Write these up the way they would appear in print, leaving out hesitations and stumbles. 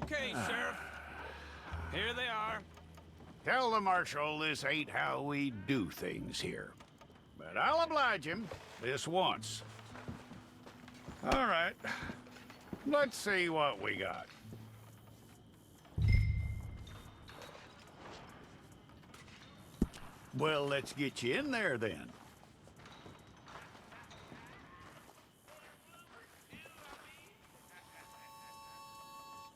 Okay, Sheriff. Here they are. Tell the Marshal this ain't how we do things here. But I'll oblige him this once. All right. Let's see what we got. Well, let's get you in there then.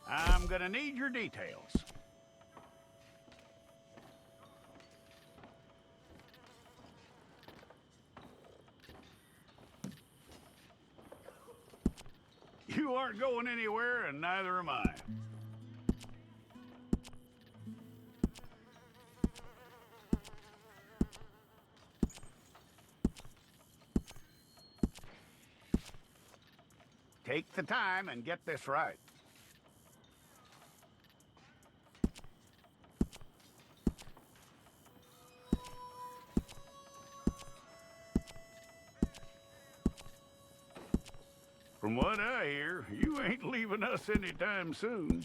I'm gonna need your details. You aren't going anywhere, and neither am I. Take the time and get this right. From what I hear, you ain't leaving us anytime soon.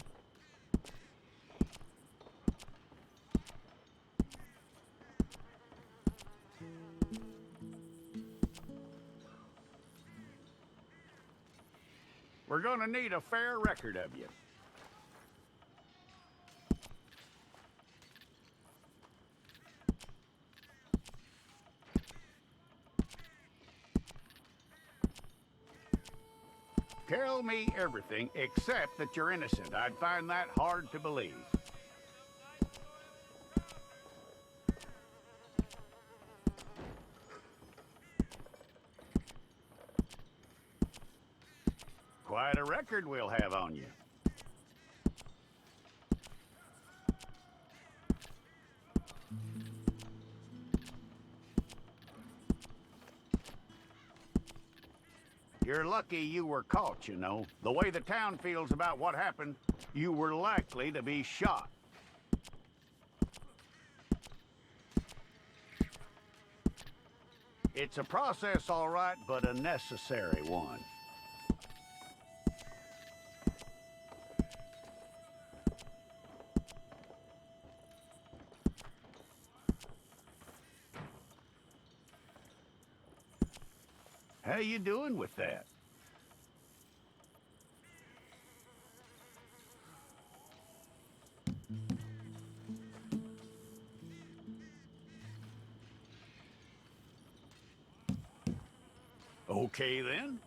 We're gonna need a fair record of you. Tell me everything except that you're innocent. I'd find that hard to believe. Quite a record we'll have on you. You're lucky you were caught, you know. The way the town feels about what happened, you were likely to be shot. It's a process, all right, but a necessary one. How you doing with that? Okay, then.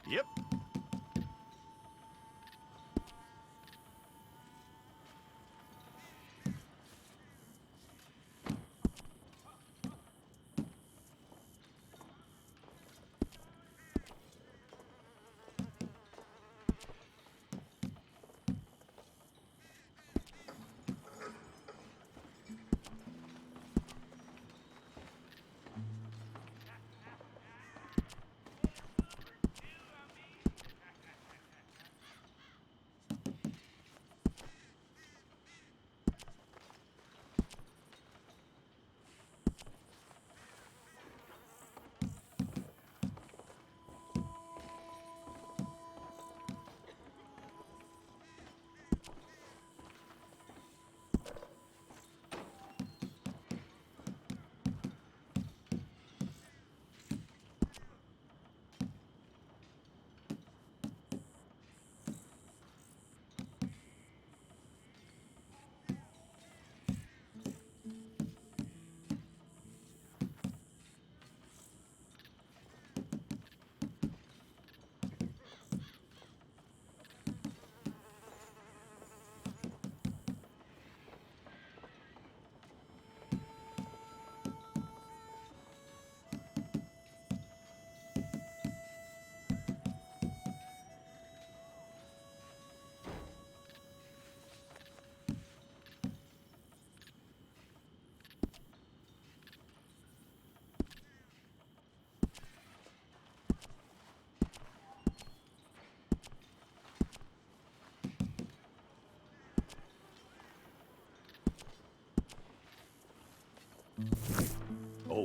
Yep.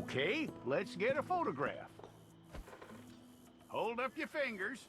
Okay, let's get a photograph. Hold up your fingers.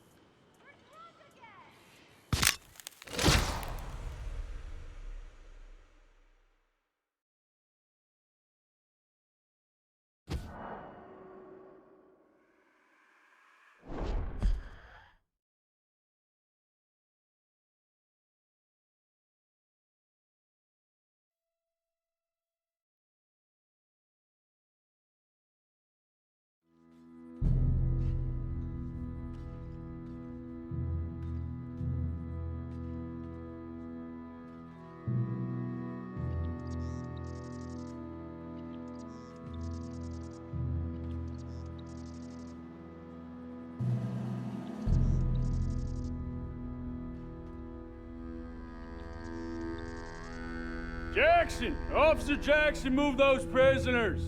Jackson! Officer Jackson, move those prisoners!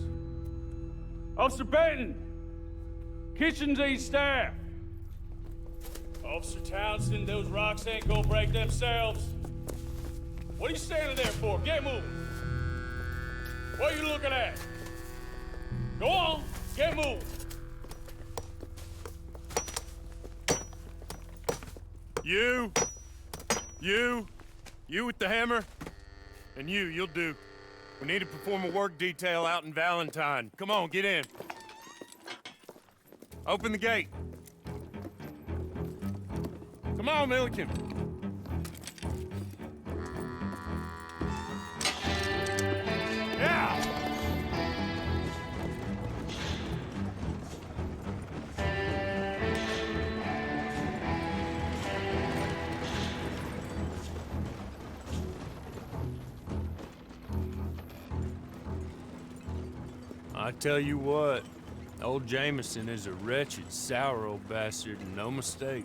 Officer Benton! Kitchens aid staff! Officer Townsend, those rocks ain't gonna break themselves. What are you standing there for? Get moving! What are you looking at? Go on, get moving! You with the hammer? And you'll do. We need to perform a work detail out in Valentine. Come on, get in. Open the gate. Come on, Milliken. Yeah! I tell you what, old Jameson is a wretched, sour old bastard, and no mistake.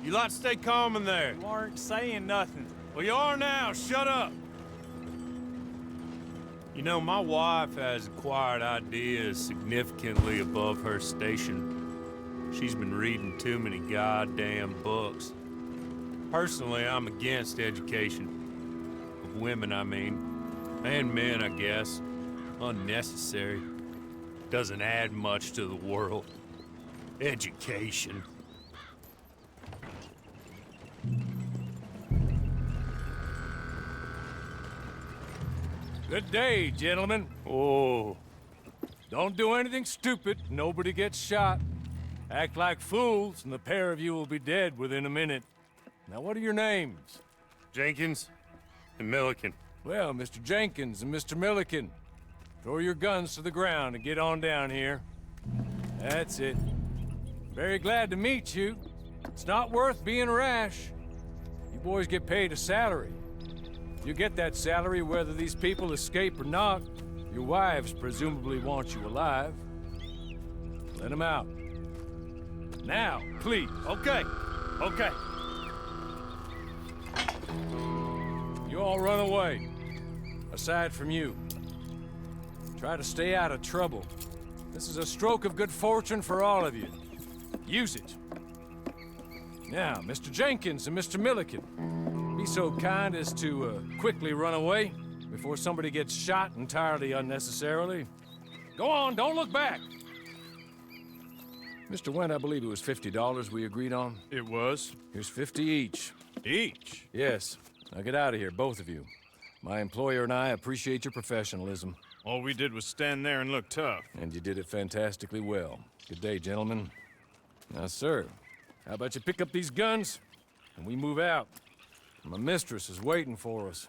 You lot stay calm in there. You aren't saying nothing. Well, you are now. Shut up. You know, my wife has acquired ideas significantly above her station. She's been reading too many goddamn books. Personally, I'm against education. Of women, I mean. And men, I guess. Unnecessary. Doesn't add much to the world. Education. Good day, gentlemen. Oh. Don't do anything stupid. Nobody gets shot. Act like fools, and the pair of you will be dead within a minute. Now, what are your names? Jenkins and Milliken. Well, Mr. Jenkins and Mr. Milliken, throw your guns to the ground and get on down here. That's it. Very glad to meet you. It's not worth being rash. You boys get paid a salary. You get that salary whether these people escape or not. Your wives presumably want you alive. Let them out. Now, please. Okay. Okay. You all run away. Aside from you. Try to stay out of trouble. This is a stroke of good fortune for all of you. Use it. Now, Mr. Jenkins and Mr. Milliken, be so kind as to quickly run away before somebody gets shot entirely unnecessarily. Go on, don't look back. Mr. Wendt, I believe it was $50 we agreed on. It was. Here's 50 each. Each? Yes. Now get out of here, both of you. My employer and I appreciate your professionalism. All we did was stand there and look tough. And you did it fantastically well. Good day, gentlemen. Now, sir, how about you pick up these guns and we move out? My mistress is waiting for us.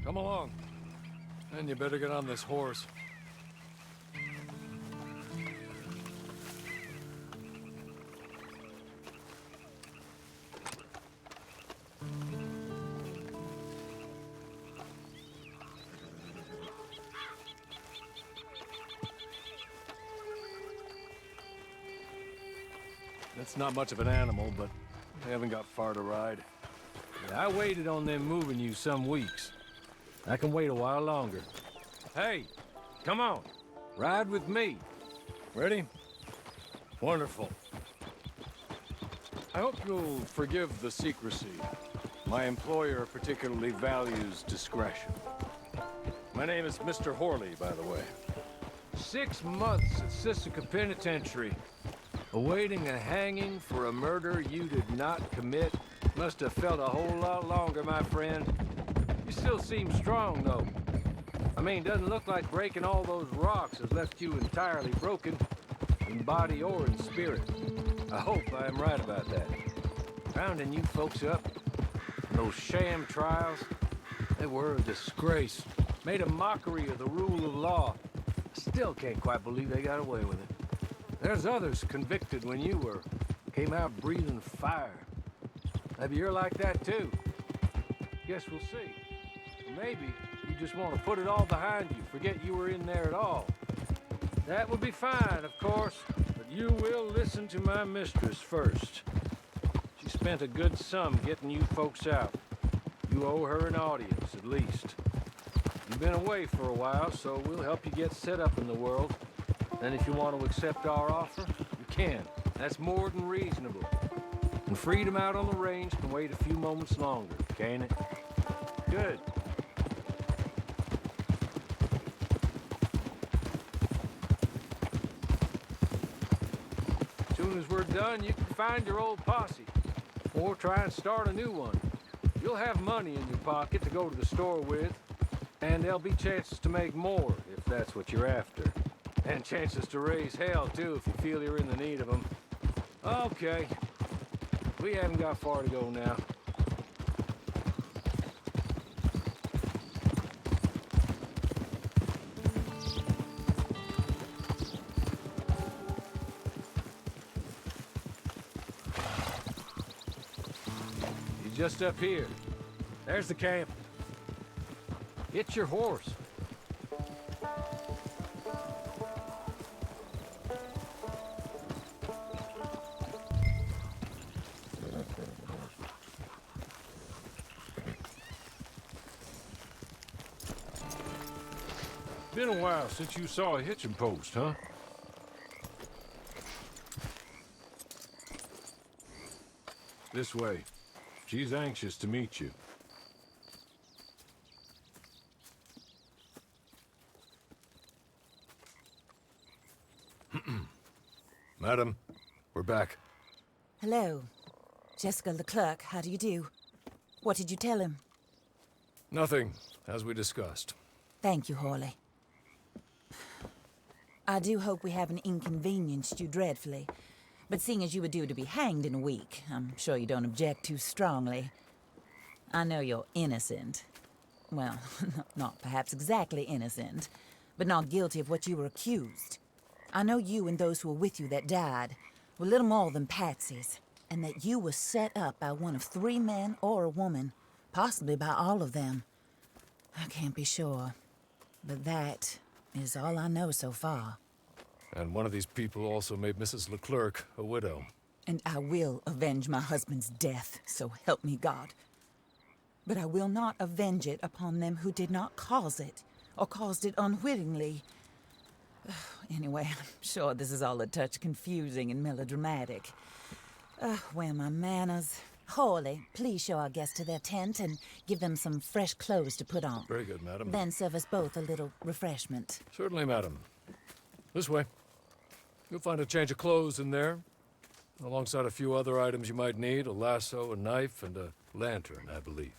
Come along. And you better get on this horse. That's not much of an animal, but they haven't got far to ride. Yeah, I waited on them moving you some weeks. I can wait a while longer. Hey, come on. Ride with me. Ready? Wonderful. I hope you'll forgive the secrecy. My employer particularly values discretion. My name is Mr. Horley, by the way. 6 months at Sisika Penitentiary, awaiting a hanging for a murder you did not commit. Must have felt a whole lot longer, my friend. You still seem strong, though. I mean, doesn't look like breaking all those rocks has left you entirely broken, in body or in spirit. I hope I am right about that. Rounding you folks up, those sham trials, they were a disgrace. Made a mockery of the rule of law. I still can't quite believe they got away with it. There's others convicted when you were. Came out breathing fire. Maybe you're like that too. Guess we'll see. Or maybe you just want to put it all behind you, forget you were in there at all. That would be fine, of course, but you will listen to my mistress first. She spent a good sum getting you folks out. You owe her an audience, at least. You've been away for a while, so we'll help you get set up in the world. Then if you want to accept our offer, you can. That's more than reasonable. And freedom out on the range can wait a few moments longer, can't it? Good. As soon as we're done, you can find your old posse. Or try and start a new one. You'll have money in your pocket to go to the store with. And there'll be chances to make more, if that's what you're after. And chances to raise hell, too, if you feel you're in the need of them. Okay. We haven't got far to go now. You're just up here. There's the camp. It's your horse. Been a while since you saw a hitching post, huh? This way. She's anxious to meet you. Madam, we're back. Hello. Jessica Leclerc, how do you do? What did you tell him? Nothing, as we discussed. Thank you, Horley. I do hope we haven't inconvenienced you dreadfully. But seeing as you were due to be hanged in a week, I'm sure you don't object too strongly. I know you're innocent. Well, not perhaps exactly innocent, but not guilty of what you were accused. I know you and those who were with you that died were little more than patsies, and that you were set up by one of 3 men or a woman, possibly by all of them. I can't be sure, but that is all I know so far. And one of these people also made Mrs. Leclerc a widow. And I will avenge my husband's death, so help me God. But I will not avenge it upon them who did not cause it, or caused it unwittingly. Anyway, I'm sure this is all a touch confusing and melodramatic. Where are my manners? Horley, please show our guests to their tent and give them some fresh clothes to put on. Very good, madam. Then serve us both a little refreshment. Certainly, madam. This way. You'll find a change of clothes in there, alongside a few other items you might need, a lasso, a knife, and a lantern, I believe.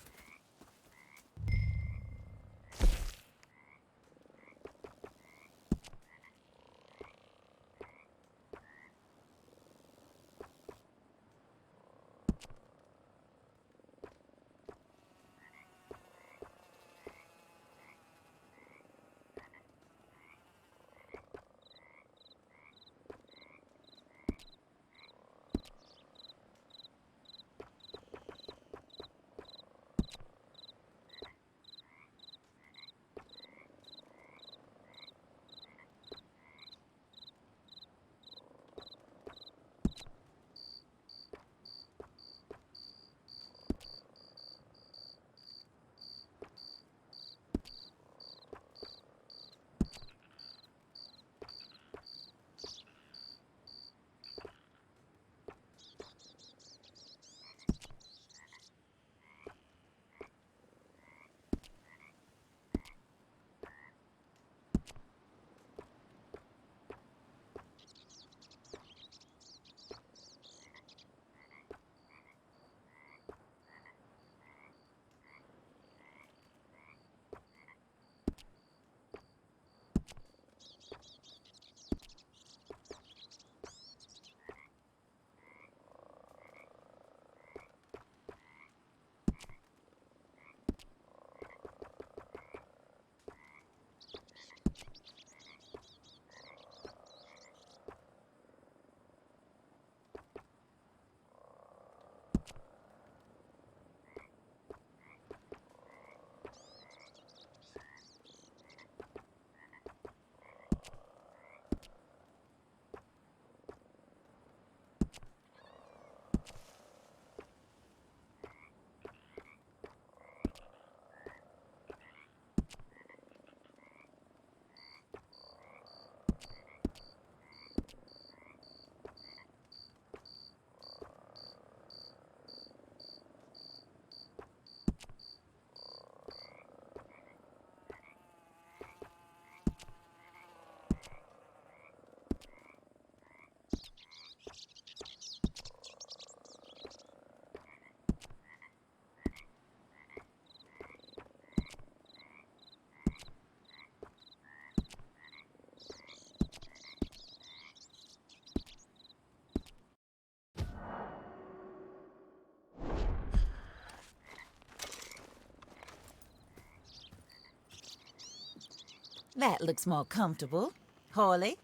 That looks more comfortable. Hawley,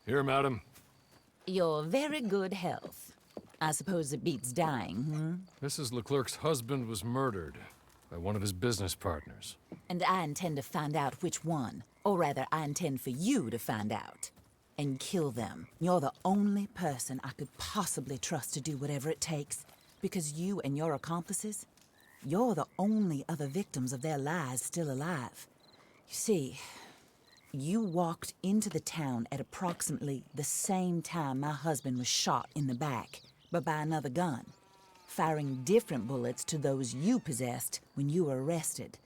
Here, madam. your very good health. I suppose it beats dying, Mrs. Leclerc's husband was murdered by one of his business partners. And I intend to find out which one. Or rather, I intend for you to find out. And kill them. You're the only person I could possibly trust to do whatever it takes. Because you and your accomplices, you're the only other victims of their lies still alive. You see, you walked into the town at approximately the same time my husband was shot in the back, but by another gun, firing different bullets to those you possessed when you were arrested.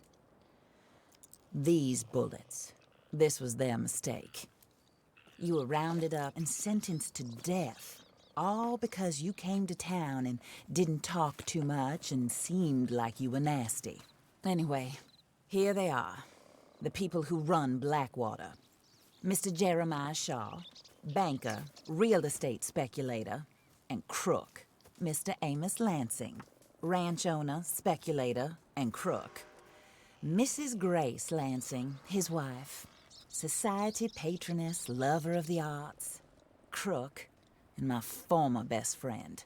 These bullets, this was their mistake. You were rounded up and sentenced to death, all because you came to town and didn't talk too much and seemed like you were nasty. Anyway, here they are, the people who run Blackwater. Mr. Jeremiah Shaw, banker, real estate speculator, and crook. Mr. Amos Lansing, ranch owner, speculator, and crook. Mrs. Grace Lansing, his wife, society patroness, lover of the arts, crook, and my former best friend.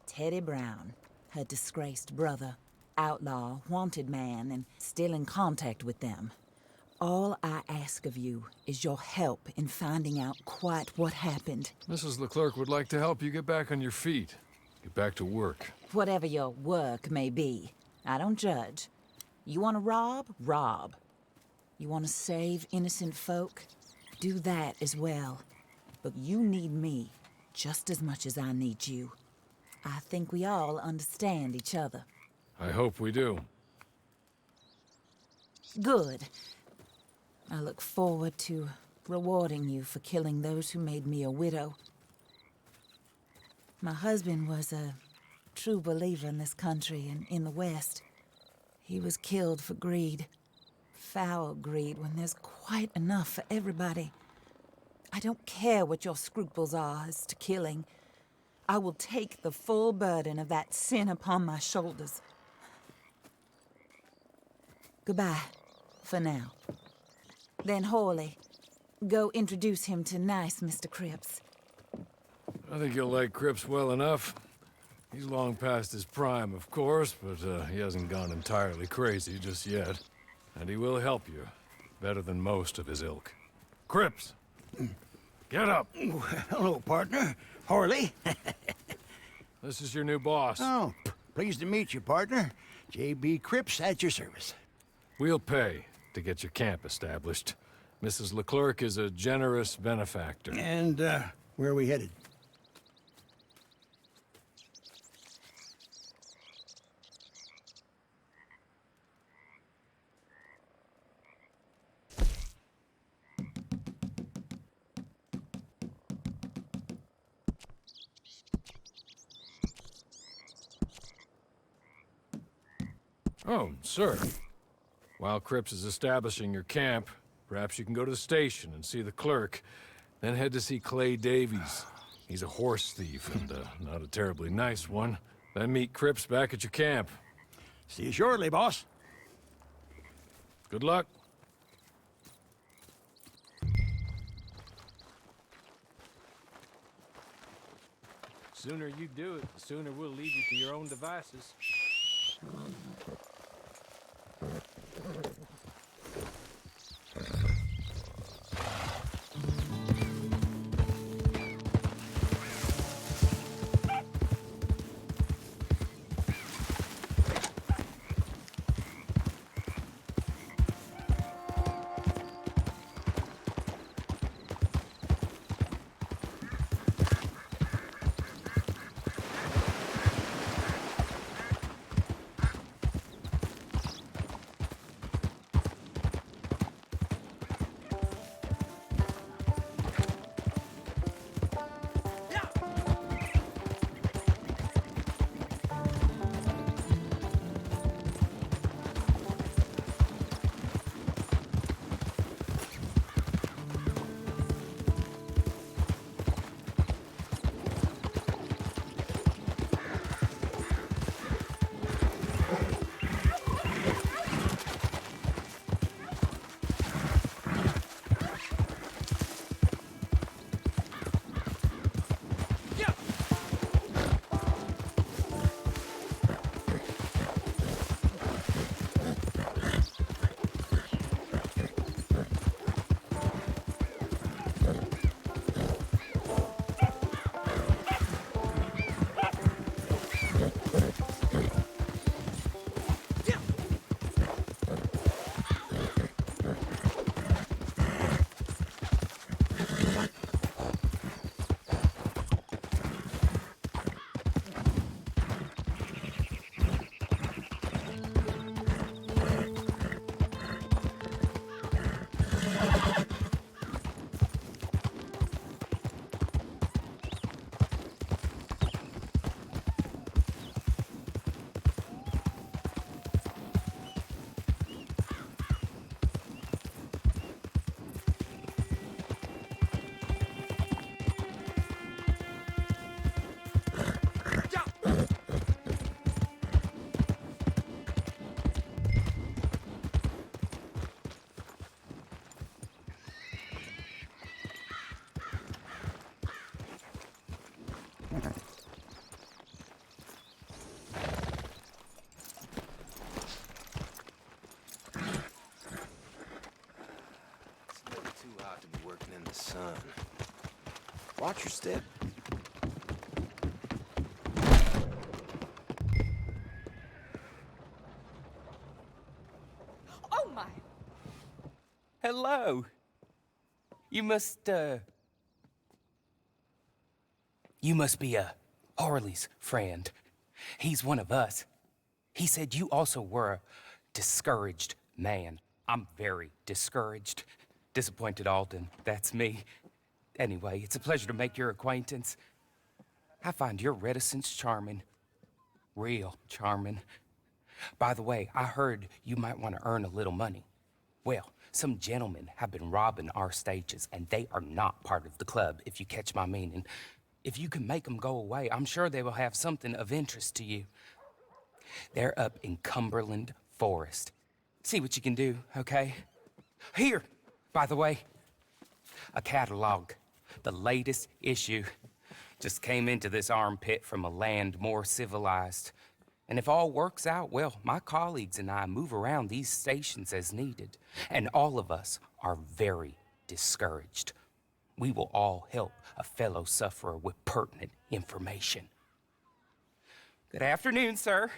Teddy Brown, her disgraced brother, outlaw, wanted man, and still in contact with them. All I ask of you is your help in finding out quite what happened. Mrs. Leclerc would like to help you get back on your feet. Get back to work. Whatever your work may be, I don't judge. You want to rob? Rob. You want to save innocent folk? Do that as well. But you need me just as much as I need you. I think we all understand each other. I hope we do. Good. I look forward to rewarding you for killing those who made me a widow. My husband was a true believer in this country and in the West. He was killed for greed. Foul greed when there's quite enough for everybody. I don't care what your scruples are as to killing. I will take the full burden of that sin upon my shoulders. Goodbye, for now. Then Hawley, go introduce him to nice Mr. Cripps. I think you'll like Cripps well enough. He's long past his prime, of course, but he hasn't gone entirely crazy just yet. And he will help you, better than most of his ilk. Cripps! Get up! Hello, partner. Harley. This is your new boss. Oh, pleased to meet you, partner. J.B. Cripps at your service. We'll pay to get your camp established. Mrs. Leclerc is a generous benefactor. And, where are we headed? Oh, sir. While Cripps is establishing your camp, perhaps you can go to the station and see the clerk, then head to see Clay Davies. He's a horse thief, and not a terribly nice one. Then meet Cripps back at your camp. See you shortly, boss. Good luck. Sooner you do it, the sooner we'll leave you to your own devices. Watch your step. Oh my! Hello. You must be Harley's friend. He's one of us. He said you also were a discouraged man. I'm very discouraged. Disappointed Alden, that's me. Anyway, it's a pleasure to make your acquaintance. I find your reticence charming. Real charming. By the way, I heard you might want to earn a little money. Well, some gentlemen have been robbing our stages, and they are not part of the club, if you catch my meaning. If you can make them go away, I'm sure they will have something of interest to you. They're up in Cumberland Forest. See what you can do, okay? Here, by the way, a catalog. The latest issue. Just came into this armpit from a land more civilized. And if all works out, well, my colleagues and I move around these stations as needed. And all of us are very discouraged. We will all help a fellow sufferer with pertinent information. Good afternoon, sir.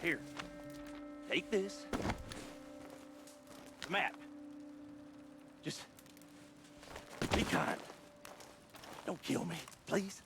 Here, take this. Map. Just be kind. Don't kill me, please.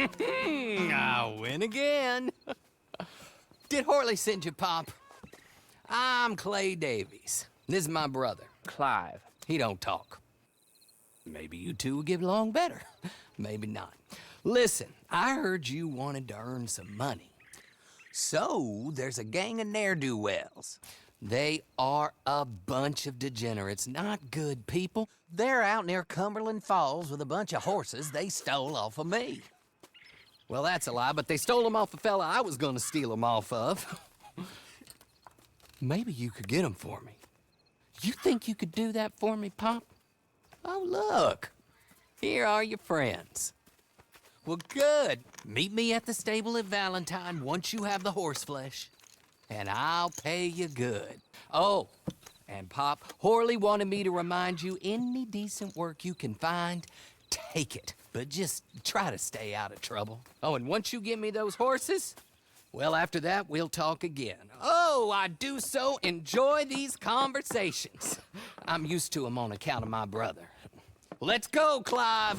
I win again. Did Horley send you, Pop? I'm Clay Davies. This is my brother, Clive. He don't talk. Maybe you two will get along better. Maybe not. Listen, I heard you wanted to earn some money. So, there's a gang of ne'er-do-wells. They are a bunch of degenerates, not good people. They're out near Cumberland Falls with a bunch of horses they stole off of me. Well, that's a lie, but they stole them off a fella I was gonna steal them off of. Maybe you could get them for me. You think you could do that for me, Pop? Oh, look. Here are your friends. Well, good. Meet me at the stable at Valentine once you have the horse flesh, and I'll pay you good. Oh, and Pop, Horley wanted me to remind you, any decent work you can find, take it. But just try to stay out of trouble. Oh, and once you give me those horses, well, after that, we'll talk again. Oh, I do so enjoy these conversations. I'm used to them on account of my brother. Let's go, Clive.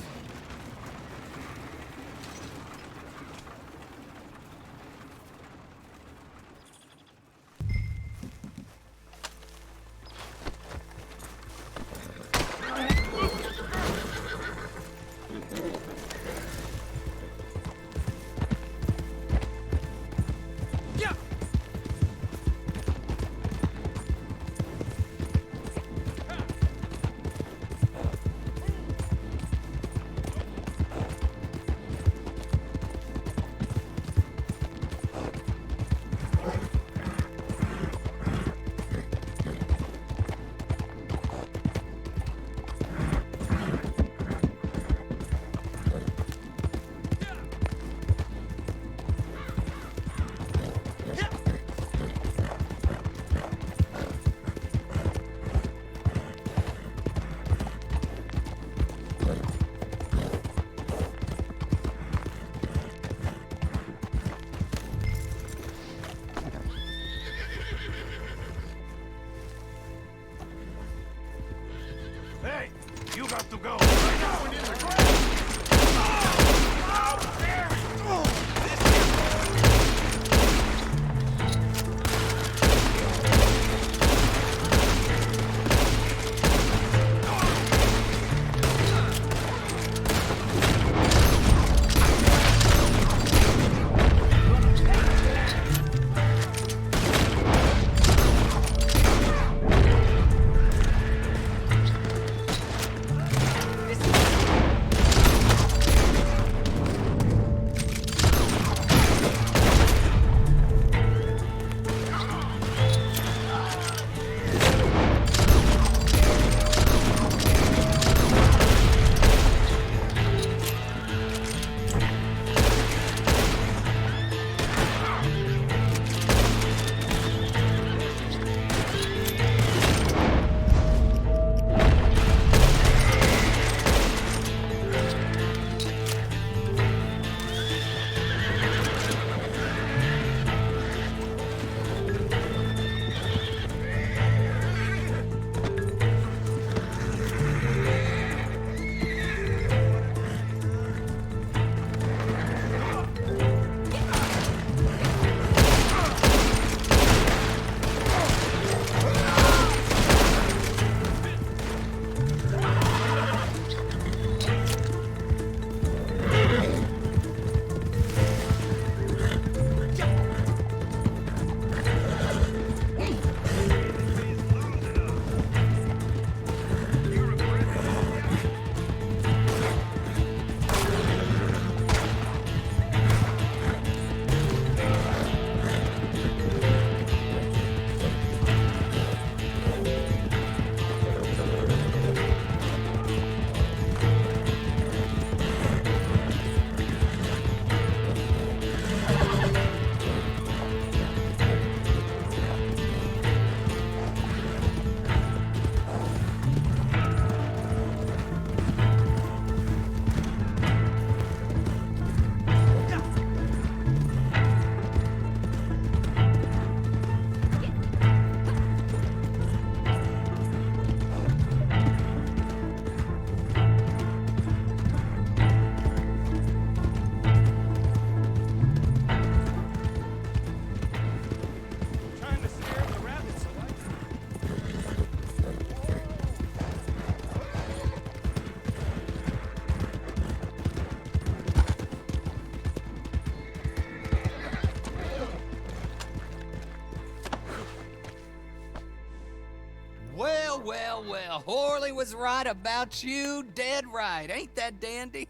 well, well. Horley was right about you, dead right. Ain't that dandy?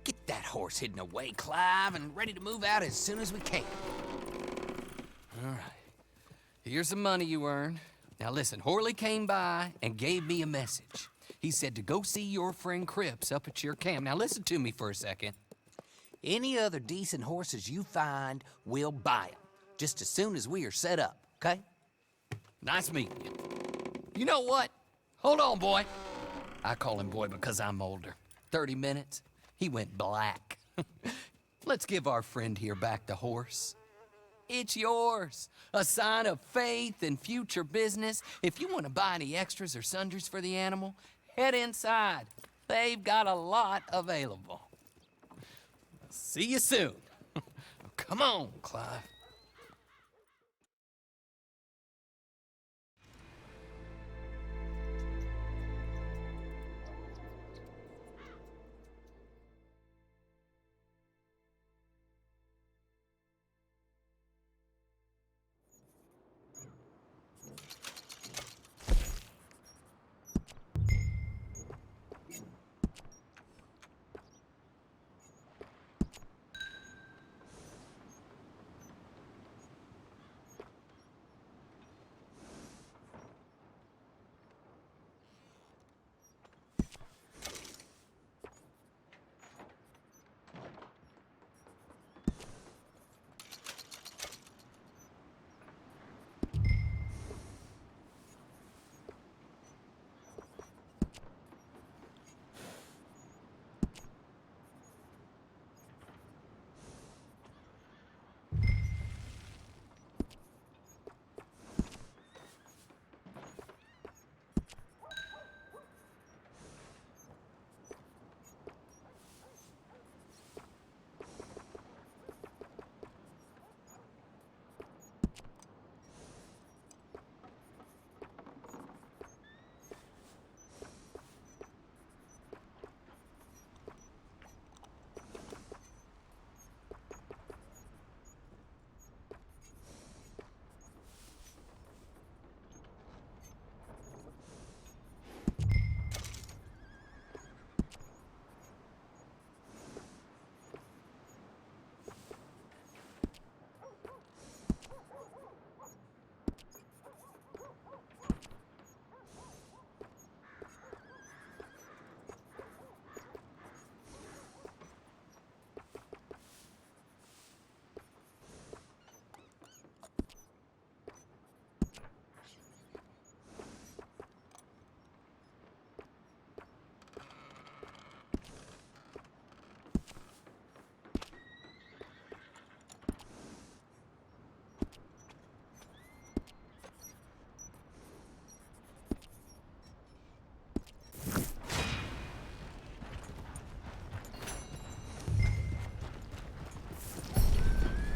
Get that horse hidden away, Clive, and ready to move out as soon as we can. All right. Here's the money you earned. Now listen, Horley came by and gave me a message. He said to go see your friend Cripps up at your camp. Now listen to me for a second. Any other decent horses you find, we'll buy them. Just as soon as we are set up, okay? Nice meeting you. You know what? Hold on, boy. I call him boy because I'm older. 30 minutes, he went black. Let's give our friend here back the horse. It's yours. A sign of faith and future business. If you want to buy any extras or sundries for the animal, head inside. They've got a lot available. See you soon. Come on, Clive.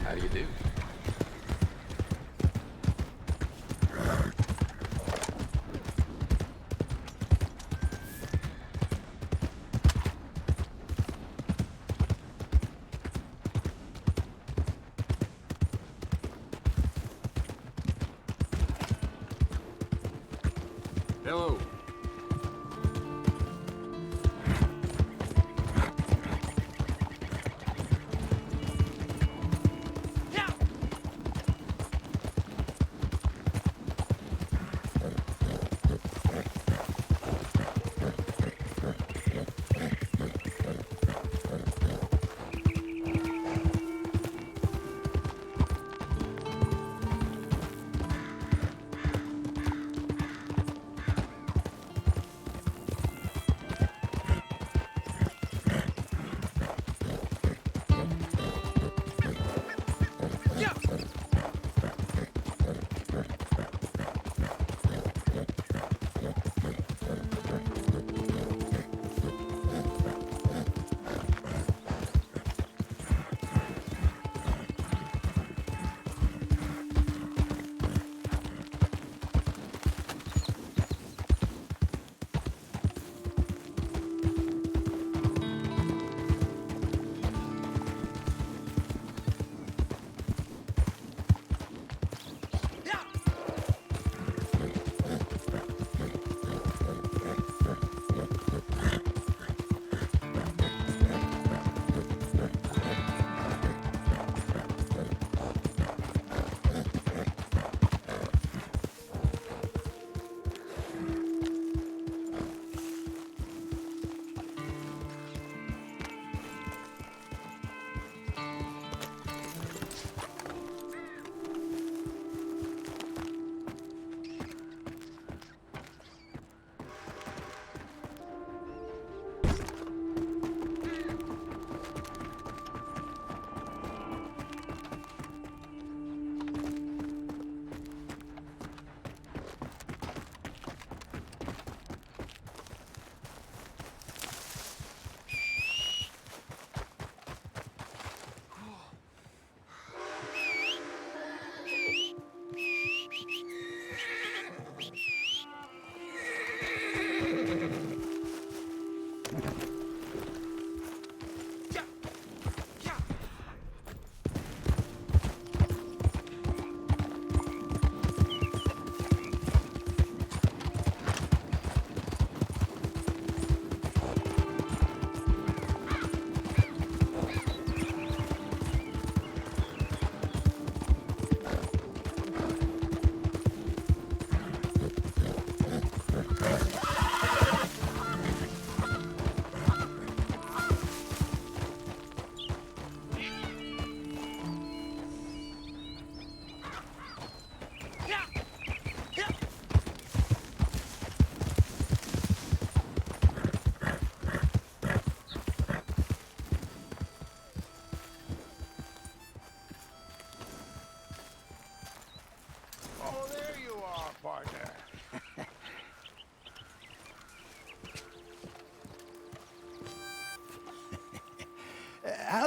How do you do? Hello.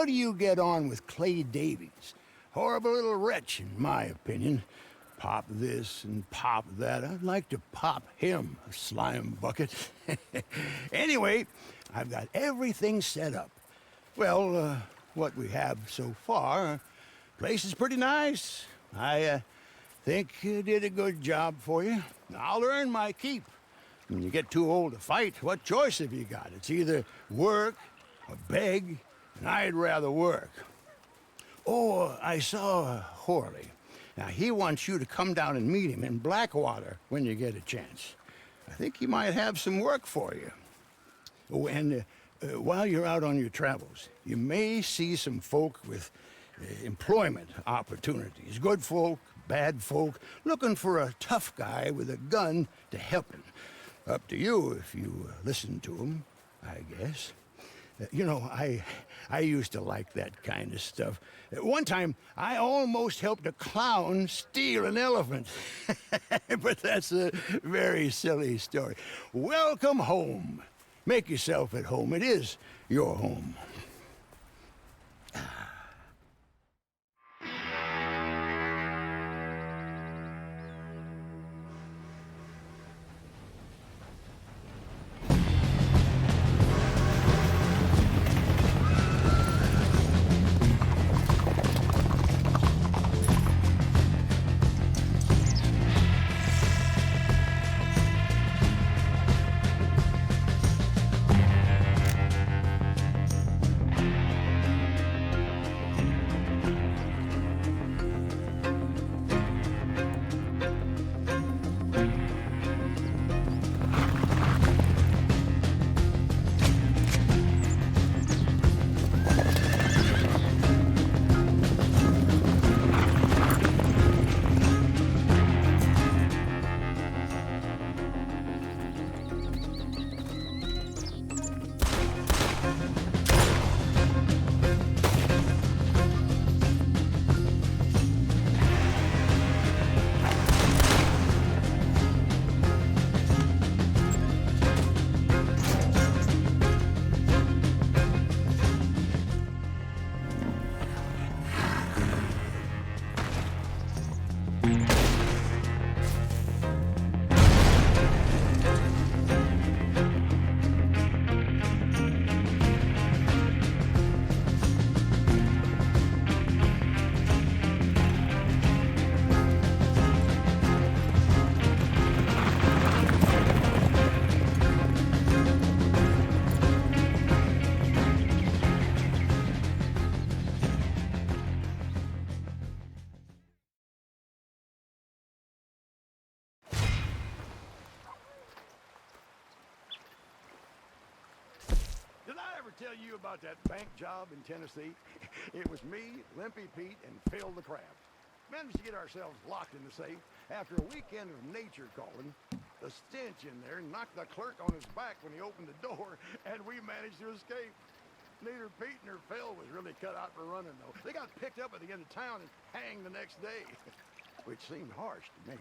how do you get on with Clay Davies? Horrible little wretch, in my opinion. Pop this and pop that. I'd like to pop him, a slime bucket. Anyway, I've got everything set up. Well, what we have so far, place is pretty nice. I think you did a good job for you. I'll earn my keep. When you get too old to fight, what choice have you got? It's either work or beg, and I'd rather work. Oh, I saw Horley. Now, he wants you to come down and meet him in Blackwater when you get a chance. I think he might have some work for you. Oh, and while you're out on your travels, you may see some folk with employment opportunities. Good folk, bad folk, looking for a tough guy with a gun to help him. Up to you if you listen to him, I guess. You know, I used to like that kind of stuff. One time, I almost helped a clown steal an elephant. But that's a very silly story. Welcome home. Make yourself at home. It is your home. Did I ever tell you about that bank job in Tennessee? It was me, Limpy Pete, and Phil the Crab. Managed to get ourselves locked in the safe after a weekend of nature calling. The stench in there knocked the clerk on his back when he opened the door, and we managed to escape. Neither Pete nor Phil was really cut out for running, though. They got picked up at the end of town and hanged the next day, which seemed harsh to me.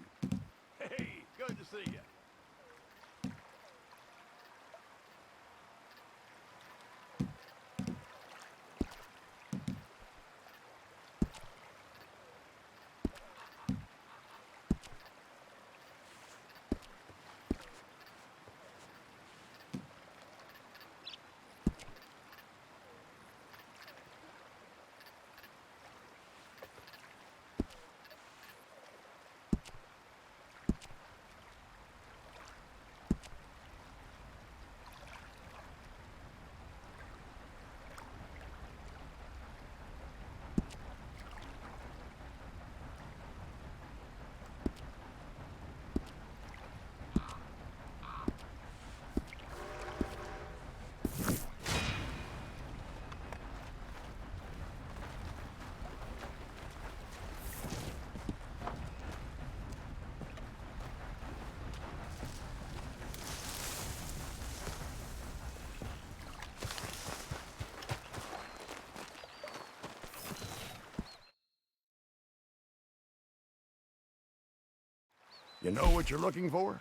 Hey, good to see you. You know what you're looking for?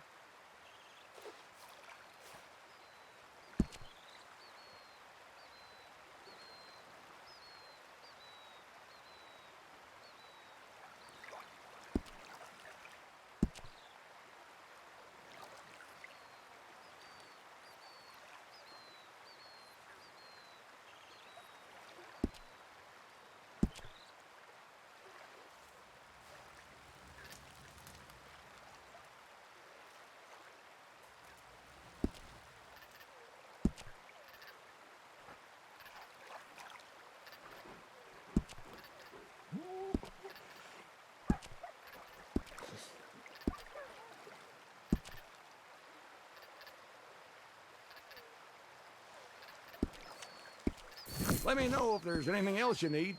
Let me know if there's anything else you need.